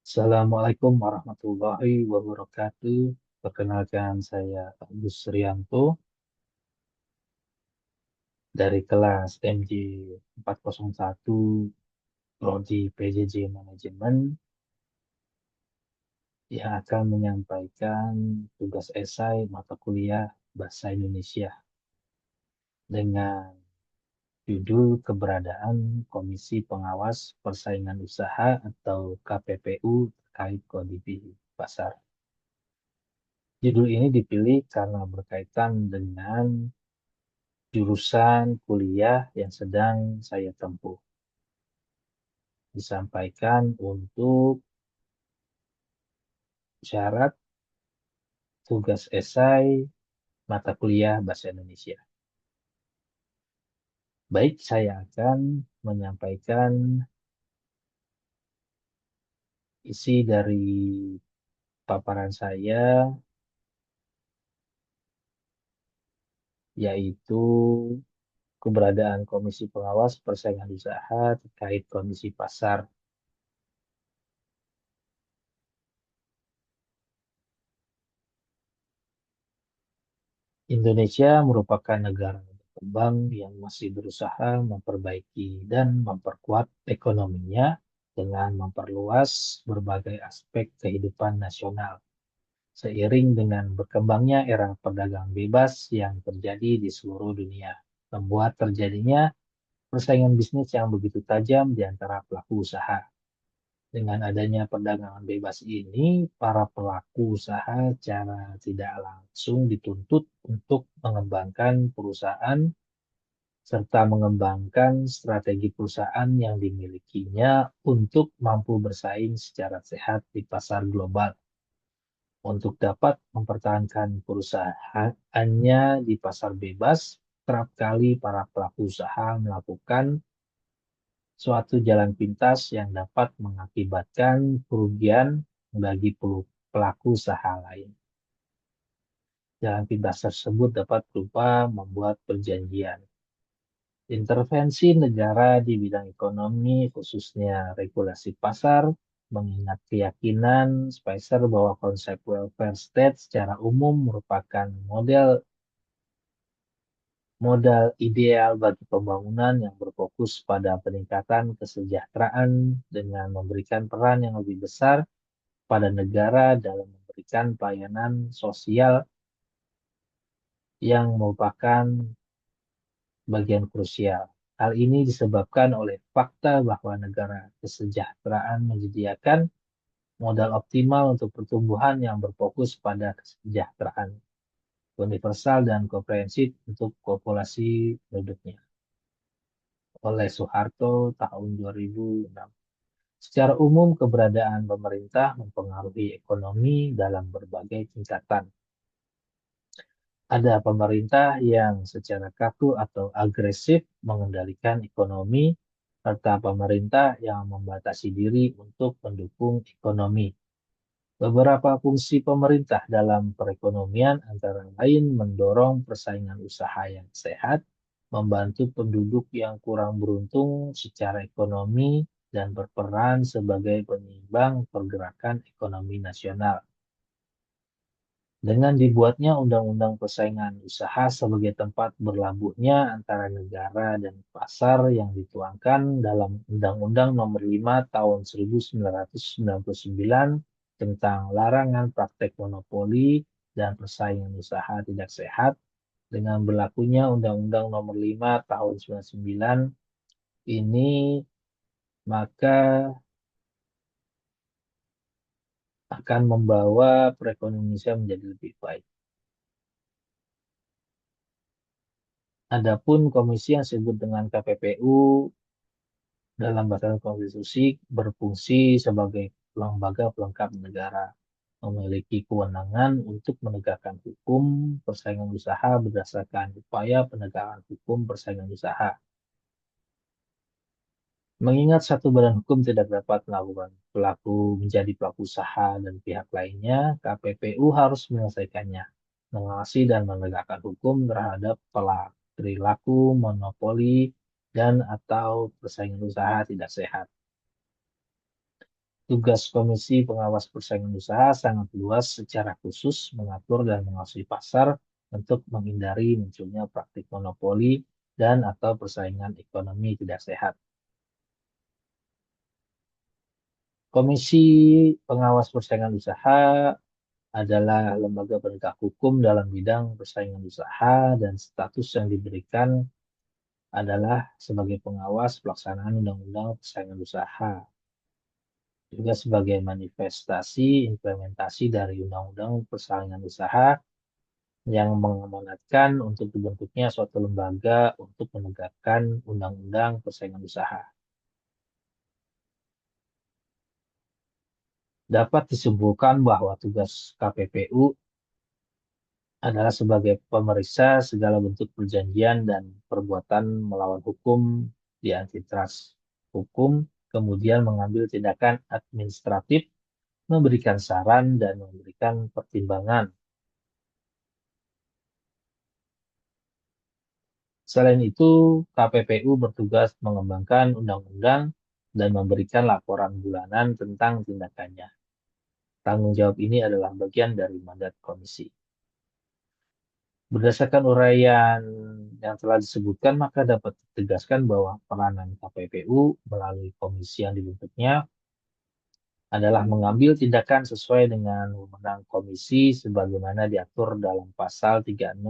Assalamualaikum warahmatullahi wabarakatuh. Perkenalkan saya Agus Rianto dari kelas MJ 401 Prodi PJJ Manajemen yang akan menyampaikan tugas esai mata kuliah Bahasa Indonesia dengan judul Keberadaan Komisi Pengawas Persaingan Usaha atau KPPU terkait kondisi pasar. Judul ini dipilih karena berkaitan dengan jurusan kuliah yang sedang saya tempuh. Disampaikan untuk syarat tugas esai mata kuliah Bahasa Indonesia. Baik, saya akan menyampaikan isi dari paparan saya, yaitu keberadaan Komisi Pengawas Persaingan Usaha terkait kondisi pasar. Indonesia merupakan negara berkembang yang masih berusaha memperbaiki dan memperkuat ekonominya dengan memperluas berbagai aspek kehidupan nasional. Seiring dengan berkembangnya era perdagangan bebas yang terjadi di seluruh dunia, membuat terjadinya persaingan bisnis yang begitu tajam di antara pelaku usaha. Dengan adanya perdagangan bebas ini, para pelaku usaha secara tidak langsung dituntut untuk mengembangkan perusahaan serta mengembangkan strategi perusahaan yang dimilikinya untuk mampu bersaing secara sehat di pasar global. Untuk dapat mempertahankan perusahaannya di pasar bebas, kerap kali para pelaku usaha melakukan suatu jalan pintas yang dapat mengakibatkan kerugian bagi pelaku usaha lain. Jalan pintas tersebut dapat berupa membuat perjanjian intervensi negara di bidang ekonomi, khususnya regulasi pasar, mengingat keyakinan Spicer bahwa konsep welfare state secara umum merupakan modal ideal bagi pembangunan yang berfokus pada peningkatan kesejahteraan dengan memberikan peran yang lebih besar pada negara dalam memberikan pelayanan sosial yang merupakan bagian krusial. Hal ini disebabkan oleh fakta bahwa negara kesejahteraan menyediakan modal optimal untuk pertumbuhan yang berfokus pada kesejahteraan universal dan komprehensif untuk populasi penduduknya. Oleh Soeharto tahun 2006. Secara umum, keberadaan pemerintah mempengaruhi ekonomi dalam berbagai tingkatan. Ada pemerintah yang secara kaku atau agresif mengendalikan ekonomi, serta pemerintah yang membatasi diri untuk mendukung ekonomi. Beberapa fungsi pemerintah dalam perekonomian antara lain mendorong persaingan usaha yang sehat, membantu penduduk yang kurang beruntung secara ekonomi, dan berperan sebagai penyeimbang pergerakan ekonomi nasional. Dengan dibuatnya Undang-Undang Persaingan Usaha sebagai tempat berlabuhnya antara negara dan pasar yang dituangkan dalam Undang-Undang Nomor 5 Tahun 1999 tentang larangan praktek monopoli dan persaingan usaha tidak sehat, dengan berlakunya Undang-Undang Nomor 5 Tahun 1999 ini, maka akan membawa perekonomian Indonesia menjadi lebih baik. Adapun komisi yang disebut dengan KPPU dalam bahasa konstitusi berfungsi sebagai lembaga pelengkap negara, memiliki kewenangan untuk menegakkan hukum persaingan usaha berdasarkan upaya penegakan hukum persaingan usaha. Mengingat satu badan hukum tidak dapat melakukan menjadi pelaku usaha dan pihak lainnya, KPPU harus menyelesaikannya, mengawasi dan menegakkan hukum terhadap perilaku monopoli dan atau persaingan usaha tidak sehat. Tugas Komisi Pengawas Persaingan Usaha sangat luas secara khusus mengatur dan mengawasi pasar untuk menghindari munculnya praktik monopoli dan atau persaingan ekonomi tidak sehat. Komisi Pengawas Persaingan Usaha adalah lembaga penegak hukum dalam bidang persaingan usaha dan status yang diberikan adalah sebagai pengawas pelaksanaan Undang-Undang Persaingan Usaha, juga sebagai manifestasi implementasi dari Undang-Undang Persaingan Usaha yang mengamanatkan untuk dibentuknya suatu lembaga untuk menegakkan Undang-Undang Persaingan Usaha. Dapat disimpulkan bahwa tugas KPPU adalah sebagai pemeriksa segala bentuk perjanjian dan perbuatan melawan hukum di antitrust hukum, kemudian mengambil tindakan administratif, memberikan saran, dan memberikan pertimbangan. Selain itu, KPPU bertugas mengembangkan undang-undang dan memberikan laporan bulanan tentang tindakannya. Tanggung jawab ini adalah bagian dari mandat komisi. Berdasarkan uraian yang telah disebutkan, maka dapat ditegaskan bahwa peranan KPPU melalui komisi yang dibentuknya adalah mengambil tindakan sesuai dengan wewenang komisi sebagaimana diatur dalam pasal 36,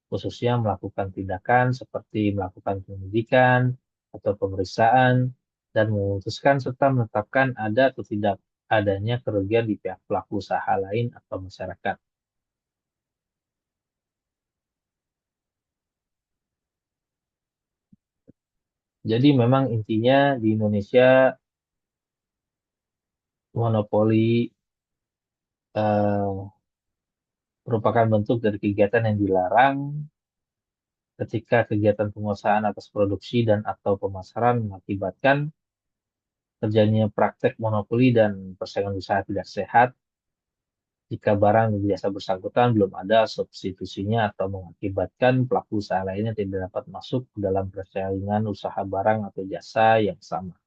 khususnya melakukan tindakan seperti melakukan penyidikan atau pemeriksaan dan memutuskan serta menetapkan ada atau tidak adanya kerugian di pihak pelaku usaha lain atau masyarakat. Jadi memang intinya di Indonesia monopoli eh, merupakan bentuk dari kegiatan yang dilarang ketika kegiatan penguasaan atas produksi dan atau pemasaran mengakibatkan terjadinya praktek monopoli dan persaingan usaha tidak sehat jika barang dan jasa bersangkutan belum ada substitusinya atau mengakibatkan pelaku usaha lainnya tidak dapat masuk ke dalam persaingan usaha barang atau jasa yang sama.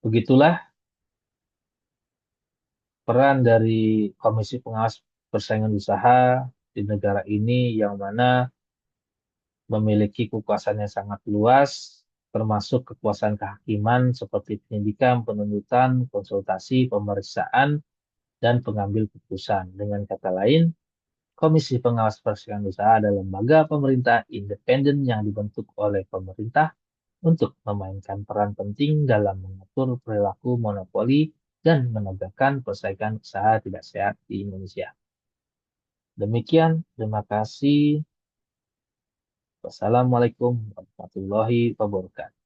Begitulah peran dari Komisi Pengawas Persaingan Usaha di negara ini yang mana memiliki kekuasaan yang sangat luas, termasuk kekuasaan kehakiman seperti penyidikan, penuntutan, konsultasi, pemeriksaan, dan pengambil keputusan. Dengan kata lain, Komisi Pengawas Persaingan Usaha adalah lembaga pemerintah independen yang dibentuk oleh pemerintah untuk memainkan peran penting dalam mengatur perilaku monopoli dan menegakkan persaingan usaha tidak sehat di Indonesia. Demikian, terima kasih. Wassalamualaikum warahmatullahi wabarakatuh.